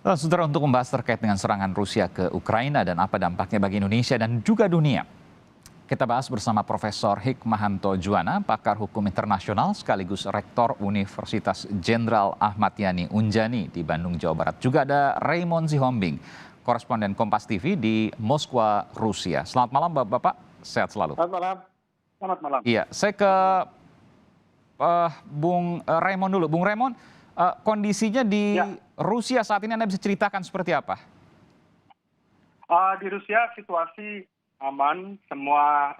Saudara, untuk membahas terkait dengan serangan Rusia ke Ukraina dan apa dampaknya bagi Indonesia dan juga dunia, kita bahas bersama Profesor Hikmahanto Juwana, pakar hukum internasional sekaligus Rektor Universitas Jenderal Ahmad Yani Unjani di Bandung, Jawa Barat. Juga ada Raymond Sihombing, koresponden Kompas TV di Moskwa, Rusia. Selamat malam Bapak, sehat selalu. Selamat malam. Selamat malam. Iya, saya ke Bung Raymond dulu. Bung Raymond, kondisinya di Rusia saat ini Anda bisa ceritakan seperti apa? Di Rusia situasi aman, semua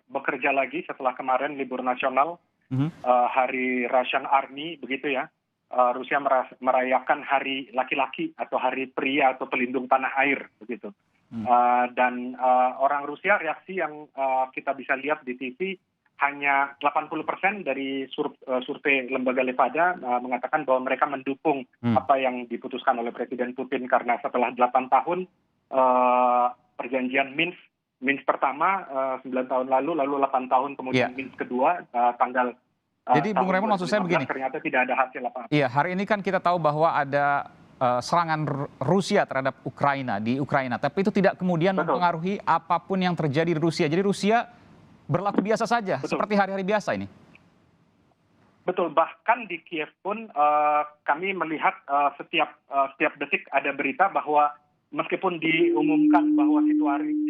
bekerja lagi setelah kemarin libur nasional, hari Russian Army begitu ya. Rusia merayakan hari laki-laki atau hari pria atau pelindung tanah air begitu. Dan orang Rusia, reaksi yang kita bisa lihat di TV, hanya 80% dari survei lembaga Levada mengatakan bahwa mereka mendukung apa yang diputuskan oleh Presiden Putin, karena setelah 8 tahun perjanjian Minsk pertama 9 tahun lalu 8 tahun kemudian Minsk kedua tanggal Jadi Bung Raymond, maksud saya begini, ternyata tidak ada hasil apa-apa. Iya, hari ini kan kita tahu bahwa ada serangan Rusia terhadap Ukraina di Ukraina, tapi itu tidak kemudian mempengaruhi apapun yang terjadi di Rusia. Jadi Rusia berlaku biasa saja, seperti hari-hari biasa ini. Betul, bahkan di Kiev pun kami melihat setiap detik ada berita bahwa meskipun diumumkan bahwa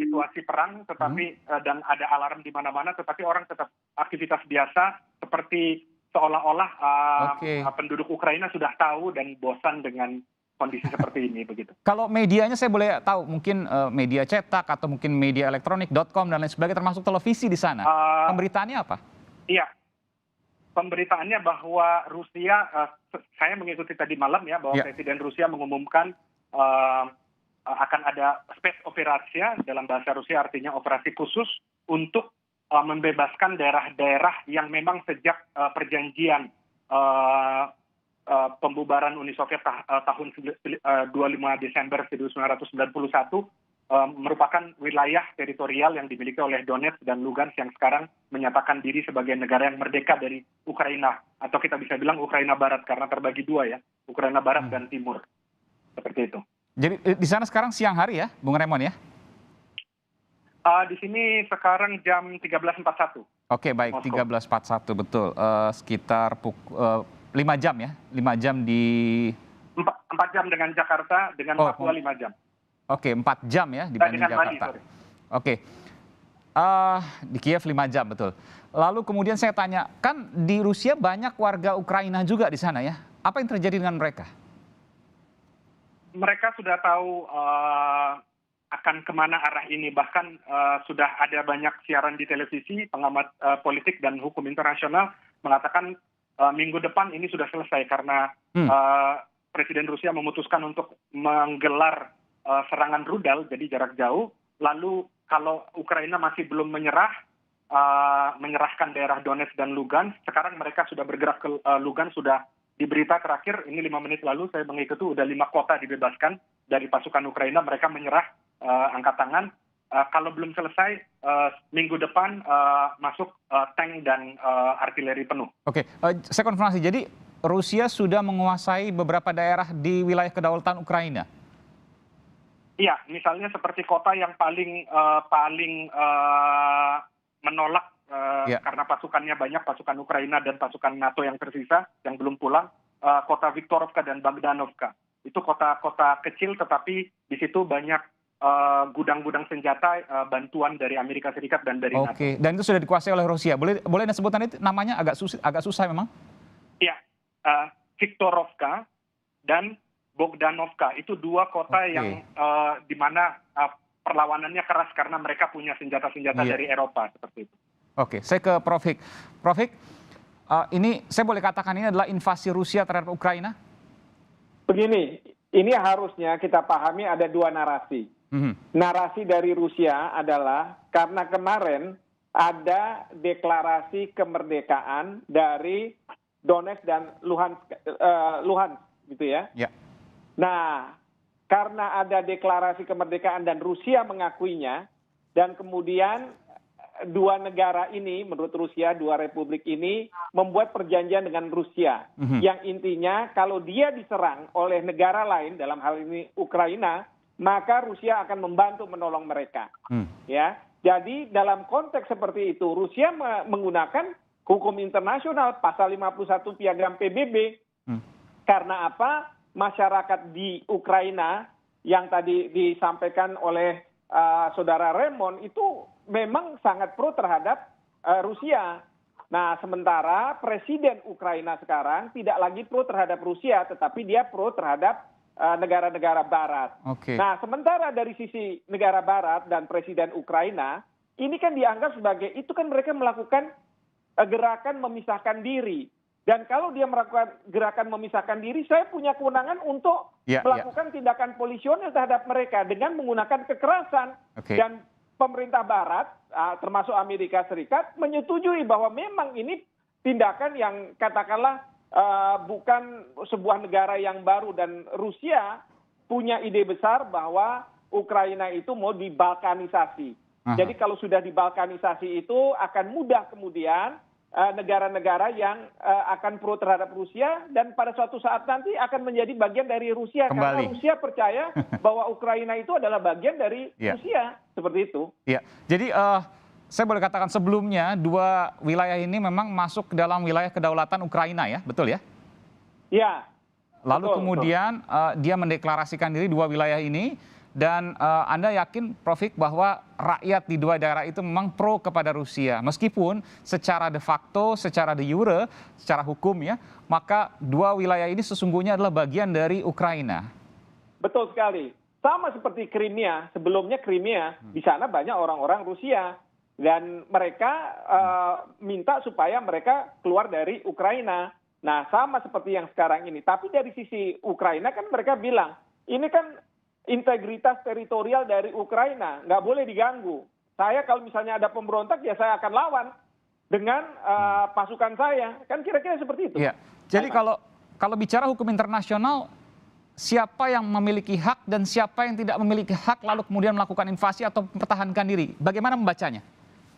situasi perang, tetapi dan ada alarm di mana-mana, tetapi orang tetap aktivitas biasa, seperti seolah-olah penduduk Ukraina sudah tahu dan bosan dengan kondisi seperti ini begitu. Kalau medianya saya boleh tahu, mungkin media cetak atau mungkin media elektronik.com dan lain sebagainya, termasuk televisi di sana. Pemberitaannya apa? Iya, pemberitaannya bahwa Rusia, saya mengikuti tadi malam ya, bahwa Presiden Rusia mengumumkan akan ada space operasia, dalam bahasa Rusia artinya operasi khusus untuk membebaskan daerah-daerah yang memang sejak perjanjian pembubaran Uni Soviet tahun 25 Desember 1991 merupakan wilayah teritorial yang dimiliki oleh Donetsk dan Lugansk yang sekarang menyatakan diri sebagai negara yang merdeka dari Ukraina, atau kita bisa bilang Ukraina Barat karena terbagi dua ya, Ukraina Barat dan Timur, seperti itu. Jadi di sana sekarang siang hari ya, Bung Raymond ya? Di sini sekarang jam 13.41. Oke, baik, 13.41 betul. Sekitar 5 jam ya, 5 jam di 4 jam dengan Jakarta, dengan Papua 5 jam. Oke, 4 jam ya dibanding Jakarta. Oke, di Kiev 5 jam betul. Lalu kemudian saya tanya, kan di Rusia banyak warga Ukraina juga di sana ya. Apa yang terjadi dengan mereka? Mereka sudah tahu akan kemana arah ini. Bahkan sudah ada banyak siaran di televisi, pengamat politik dan hukum internasional mengatakan minggu depan ini sudah selesai, karena Presiden Rusia memutuskan untuk menggelar serangan rudal, jadi jarak jauh. Lalu kalau Ukraina masih belum menyerahkan daerah Donetsk dan Lugansk, sekarang mereka sudah bergerak ke Lugansk. Sudah di berita terakhir, ini 5 menit lalu saya mengikuti, udah 5 kota dibebaskan dari pasukan Ukraina, mereka menyerah, angkat tangan. Kalau belum selesai, minggu depan masuk tank dan artileri penuh. Oke, saya konfirmasi, jadi Rusia sudah menguasai beberapa daerah di wilayah kedaulatan Ukraina? Iya, misalnya seperti kota yang paling menolak karena pasukannya banyak, pasukan Ukraina dan pasukan NATO yang tersisa yang belum pulang, kota Viktorovka dan Bogdanovka. Itu kota-kota kecil, tetapi di situ banyak gudang-gudang senjata bantuan dari Amerika Serikat dan dari NATO. Oke, dan itu sudah dikuasai oleh Rusia. Boleh Anda sebutkan itu namanya, agak susah memang? Iya, Viktorovka dan Bogdanovka, itu 2 kota yang di mana perlawanannya keras karena mereka punya senjata-senjata dari Eropa, seperti itu. Oke, saya ke Prof. Hik. Prof. Hik, ini saya boleh katakan ini adalah invasi Rusia terhadap Ukraina? Begini, ini harusnya kita pahami ada 2 narasi. Narasi dari Rusia adalah karena kemarin ada deklarasi kemerdekaan dari Donetsk dan Luhansk gitu ya. Nah, karena ada deklarasi kemerdekaan dan Rusia mengakuinya, dan kemudian dua negara ini, menurut Rusia, dua republik ini membuat perjanjian dengan Rusia. Yang intinya kalau dia diserang oleh negara lain, dalam hal ini Ukraina, maka Rusia akan membantu menolong mereka. Ya, jadi dalam konteks seperti itu, Rusia menggunakan hukum internasional pasal 51 Piagam PBB. Karena apa? Masyarakat di Ukraina yang tadi disampaikan oleh saudara Raymond itu memang sangat pro terhadap Rusia. Nah, sementara Presiden Ukraina sekarang tidak lagi pro terhadap Rusia, tetapi dia pro terhadap negara-negara Barat. Nah, sementara dari sisi negara Barat dan Presiden Ukraina, ini kan dianggap sebagai, itu kan mereka melakukan gerakan memisahkan diri. Dan kalau dia melakukan gerakan memisahkan diri, saya punya kewenangan untuk melakukan tindakan polisionil terhadap mereka dengan menggunakan kekerasan. Dan pemerintah Barat, termasuk Amerika Serikat, menyetujui bahwa memang ini tindakan yang katakanlah bukan sebuah negara yang baru, dan Rusia punya ide besar bahwa Ukraina itu mau dibalkanisasi. Jadi kalau sudah dibalkanisasi itu akan mudah kemudian negara-negara yang akan pro terhadap Rusia dan pada suatu saat nanti akan menjadi bagian dari Rusia. Karena Rusia percaya bahwa Ukraina itu adalah bagian dari Rusia. Seperti itu. Ya. Jadi saya boleh katakan sebelumnya dua wilayah ini memang masuk ke dalam wilayah kedaulatan Ukraina ya, betul ya? Ya. Lalu kemudian dia mendeklarasikan diri dua wilayah ini, dan Anda yakin, Prof. bahwa rakyat di dua daerah itu memang pro kepada Rusia, meskipun secara de facto, secara de jure, secara hukum ya, maka dua wilayah ini sesungguhnya adalah bagian dari Ukraina. Betul sekali. Sama seperti Crimea, sebelumnya Crimea, di sana banyak orang-orang Rusia. Dan mereka minta supaya mereka keluar dari Ukraina. Nah, sama seperti yang sekarang ini. Tapi dari sisi Ukraina kan mereka bilang, ini kan integritas teritorial dari Ukraina, nggak boleh diganggu. Saya kalau misalnya ada pemberontak, ya saya akan lawan dengan pasukan saya. Kan kira-kira seperti itu. Ya. Jadi kalau bicara hukum internasional, siapa yang memiliki hak dan siapa yang tidak memiliki hak lalu kemudian melakukan invasi atau mempertahankan diri? Bagaimana membacanya?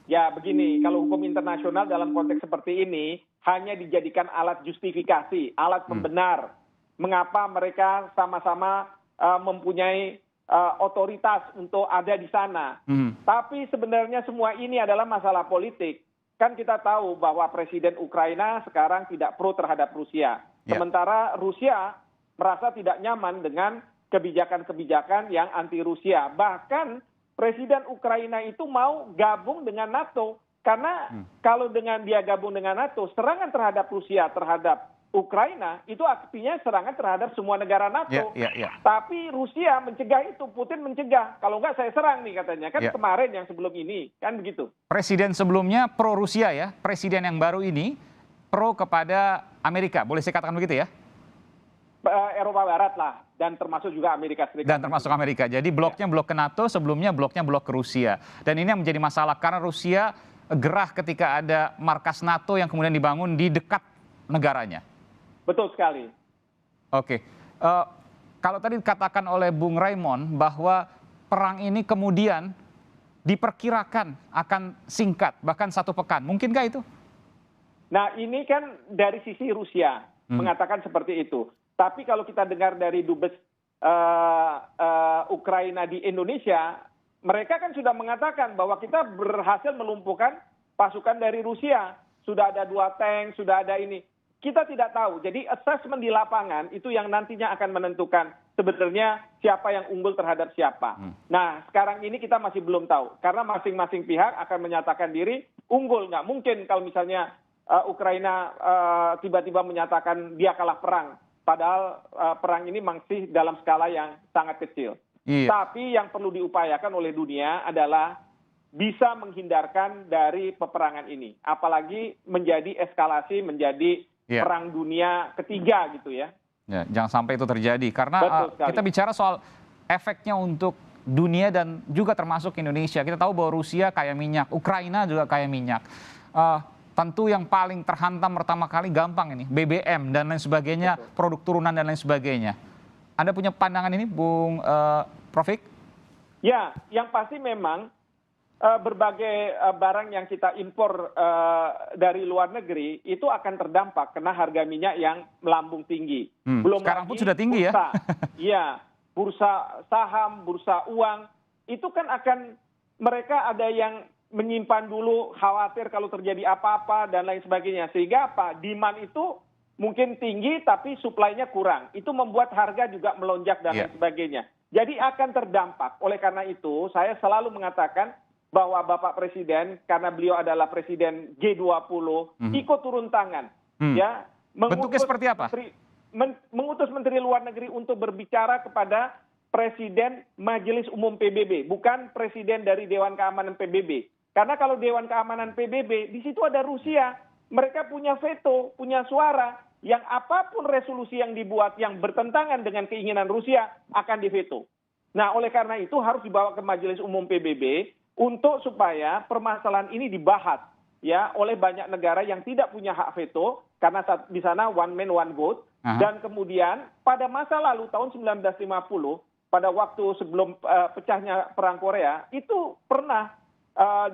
Ya begini, kalau hukum internasional dalam konteks seperti ini hanya dijadikan alat justifikasi, alat pembenar. Mengapa mereka sama-sama mempunyai otoritas untuk ada di sana. Tapi sebenarnya semua ini adalah masalah politik. Kan kita tahu bahwa Presiden Ukraina sekarang tidak pro terhadap Rusia. Sementara Rusia merasa tidak nyaman dengan kebijakan-kebijakan yang anti Rusia. Bahkan Presiden Ukraina itu mau gabung dengan NATO. Karena kalau dengan dia gabung dengan NATO, serangan terhadap Rusia, terhadap Ukraina, itu artinya serangan terhadap semua negara NATO. Tapi Rusia mencegah itu, Putin mencegah. Kalau enggak saya serang nih katanya. Kan kemarin yang sebelum ini, kan begitu. Presiden sebelumnya pro-Rusia ya, presiden yang baru ini pro kepada Amerika. Boleh saya katakan begitu ya? Eropa Barat lah, dan termasuk juga Amerika Serikat. Dan termasuk Amerika. Jadi bloknya blok ke NATO, sebelumnya bloknya blok ke Rusia. Dan ini yang menjadi masalah karena Rusia gerah ketika ada markas NATO yang kemudian dibangun di dekat negaranya. Betul sekali. Oke. Kalau tadi dikatakan oleh Bung Raymond bahwa perang ini kemudian diperkirakan akan singkat, bahkan 1 pekan. Mungkinkah itu? Nah ini kan dari sisi Rusia mengatakan seperti itu. Tapi kalau kita dengar dari Dubes Ukraina di Indonesia, mereka kan sudah mengatakan bahwa kita berhasil melumpuhkan pasukan dari Rusia. Sudah ada 2 tank, sudah ada ini. Kita tidak tahu. Jadi assessment di lapangan itu yang nantinya akan menentukan sebenarnya siapa yang unggul terhadap siapa. Nah sekarang ini kita masih belum tahu. Karena masing-masing pihak akan menyatakan diri unggul. Nggak mungkin kalau misalnya Ukraina tiba-tiba menyatakan dia kalah perang. Padahal perang ini masih dalam skala yang sangat kecil. Tapi yang perlu diupayakan oleh dunia adalah bisa menghindarkan dari peperangan ini. Apalagi menjadi eskalasi, menjadi perang dunia ketiga gitu ya. Jangan sampai itu terjadi. Karena kita bicara soal efeknya untuk dunia dan juga termasuk Indonesia. Kita tahu bahwa Rusia kaya minyak, Ukraina juga kaya minyak. Tentu yang paling terhantam pertama kali gampang ini, BBM dan lain sebagainya, produk turunan dan lain sebagainya. Anda punya pandangan ini, Bung Profik? Ya, yang pasti memang berbagai barang yang kita impor dari luar negeri itu akan terdampak karena harga minyak yang melambung tinggi. Belum sekarang lagi pun sudah tinggi bursa, ya. Bursa saham, bursa uang itu kan akan mereka ada yang menyimpan dulu khawatir kalau terjadi apa-apa dan lain sebagainya. Sehingga apa? Demand itu mungkin tinggi tapi supply-nya kurang. Itu membuat harga juga melonjak dan lain sebagainya. Jadi akan terdampak. Oleh karena itu saya selalu mengatakan bahwa Bapak Presiden, karena beliau adalah Presiden G20, ikut turun tangan. Ya, bentuknya seperti apa? Mengutus Menteri Luar Negeri untuk berbicara kepada Presiden Majelis Umum PBB, bukan Presiden dari Dewan Keamanan PBB. Karena kalau Dewan Keamanan PBB, di situ ada Rusia. Mereka punya veto, punya suara. Yang apapun resolusi yang dibuat yang bertentangan dengan keinginan Rusia akan diveto. Nah, oleh karena itu harus dibawa ke Majelis Umum PBB untuk supaya permasalahan ini dibahas ya oleh banyak negara yang tidak punya hak veto karena di sana one man one vote. Dan kemudian pada masa lalu tahun 1950 pada waktu sebelum pecahnya perang Korea itu pernah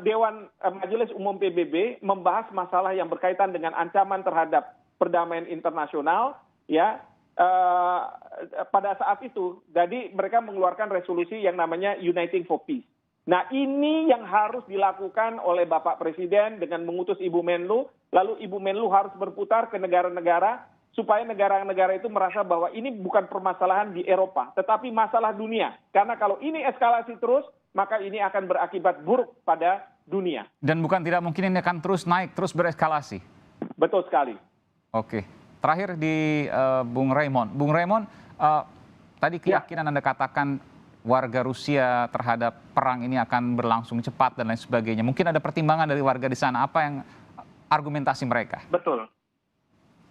Dewan Majelis Umum PBB membahas masalah yang berkaitan dengan ancaman terhadap perdamaian internasional ya pada saat itu. Jadi mereka mengeluarkan resolusi yang namanya Uniting for Peace. Nah, ini yang harus dilakukan oleh Bapak Presiden dengan mengutus Ibu Menlu, lalu Ibu Menlu harus berputar ke negara-negara supaya negara-negara itu merasa bahwa ini bukan permasalahan di Eropa, tetapi masalah dunia. Karena kalau ini eskalasi terus, maka ini akan berakibat buruk pada dunia. Dan bukan tidak mungkin ini akan terus naik, terus bereskalasi. Betul sekali. Oke, terakhir di Bung Raymond. Bung Raymond, tadi keyakinan Anda katakan warga Rusia terhadap perang ini akan berlangsung cepat dan lain sebagainya. Mungkin ada pertimbangan dari warga di sana. Apa yang argumentasi mereka? Betul.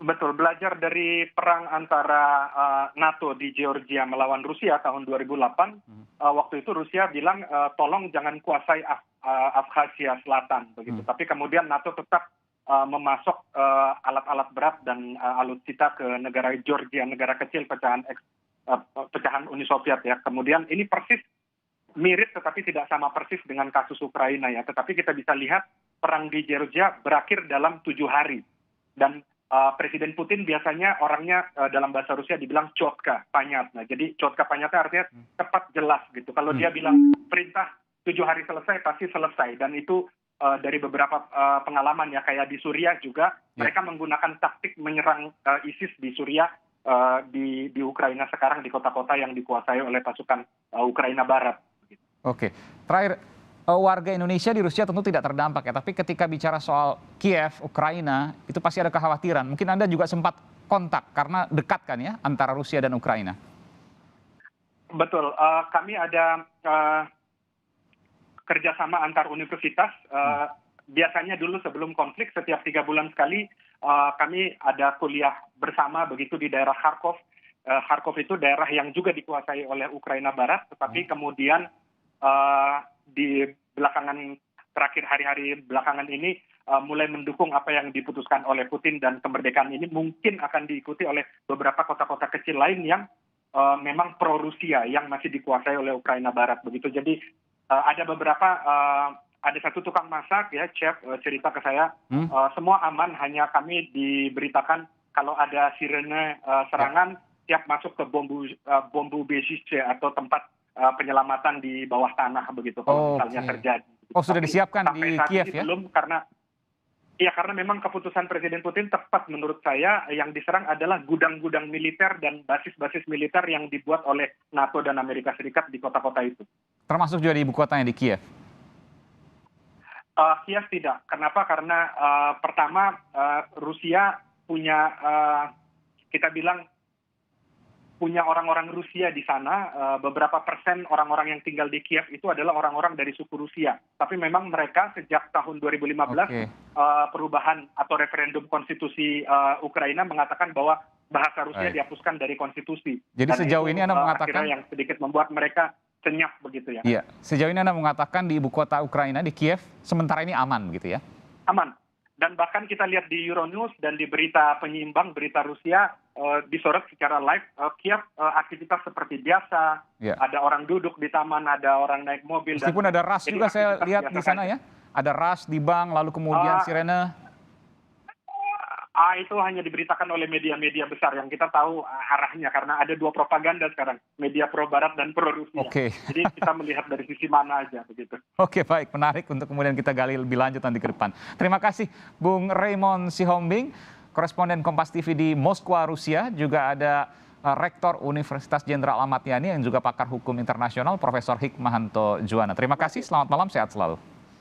Betul. Belajar dari perang antara NATO di Georgia melawan Rusia tahun 2008, waktu itu Rusia bilang tolong jangan kuasai Abkhazia Selatan begitu. Tapi kemudian NATO tetap memasok alat-alat berat dan alutsista ke negara Georgia, negara kecil pecahan Uni Soviet ya. Kemudian ini persis mirip tetapi tidak sama persis dengan kasus Ukraina ya. Tetapi kita bisa lihat perang di Georgia berakhir dalam 7 hari. Dan Presiden Putin biasanya orangnya dalam bahasa Rusia dibilang chotka, panyat. Nah, jadi chotka panyatnya artinya tepat jelas gitu. Kalau dia bilang perintah 7 hari selesai pasti selesai. Dan itu dari beberapa pengalaman ya kayak di Suriah juga mereka menggunakan taktik menyerang ISIS di Suriah. Di Ukraina sekarang di kota-kota yang dikuasai oleh pasukan Ukraina Barat. Oke, terakhir warga Indonesia di Rusia tentu tidak terdampak ya, tapi ketika bicara soal Kiev, Ukraina, itu pasti ada kekhawatiran. Mungkin Anda juga sempat kontak karena dekat kan ya antara Rusia dan Ukraina. Betul, kami ada kerjasama antar universitas. Biasanya dulu sebelum konflik setiap 3 bulan sekali kami ada kuliah bersama begitu di daerah Kharkov. Kharkov itu daerah yang juga dikuasai oleh Ukraina Barat, tetapi kemudian di belakangan terakhir hari-hari belakangan ini mulai mendukung apa yang diputuskan oleh Putin dan kemerdekaan ini mungkin akan diikuti oleh beberapa kota-kota kecil lain yang memang pro-Rusia yang masih dikuasai oleh Ukraina Barat begitu. Jadi ada beberapa ada satu tukang masak ya, chef cerita ke saya, semua aman, hanya kami diberitakan kalau ada sirene serangan siap masuk ke bombu bejice atau tempat penyelamatan di bawah tanah begitu kalau misalnya terjadi. Oh, sudah disiapkan di Kiev ya? Belum, karena memang keputusan Presiden Putin tepat menurut saya. Yang diserang adalah gudang-gudang militer dan basis-basis militer yang dibuat oleh NATO dan Amerika Serikat di kota-kota itu. Termasuk juga di ibu kotanya di Kiev? Kiev tidak. Kenapa? Karena pertama Rusia punya kita bilang punya orang-orang Rusia di sana. Beberapa persen orang-orang yang tinggal di Kiev itu adalah orang-orang dari suku Rusia. Tapi memang mereka sejak tahun 2015 perubahan atau referendum konstitusi Ukraina mengatakan bahwa bahasa Rusia dihapuskan dari konstitusi. Jadi dan sejauh ini Anda mengatakan yang sedikit membuat mereka senyap begitu ya. Iya, sejauh ini Anda mengatakan di ibu kota Ukraina di Kiev sementara ini aman begitu ya? Aman. Dan bahkan kita lihat di Euronews dan di berita penyeimbang berita Rusia disorot secara live. Kiev aktivitas seperti biasa. Ya. Ada orang duduk di taman, ada orang naik mobil. Meskipun ada ras juga saya lihat di sana ya. Ada ras di bank, lalu kemudian sirene. Itu hanya diberitakan oleh media-media besar yang kita tahu arahnya, karena ada dua propaganda sekarang, media pro Barat dan pro Rusia. Jadi kita melihat dari sisi mana aja begitu. Oke, baik, menarik untuk kemudian kita gali lebih lanjut nanti ke depan. Terima kasih Bung Raymond Sihombing, koresponden Kompas TV di Moskwa, Rusia. Juga ada Rektor Universitas Jenderal Ahmad Yani yang juga pakar hukum internasional, Profesor Hikmahanto Juwana. Terima kasih, selamat malam, sehat selalu.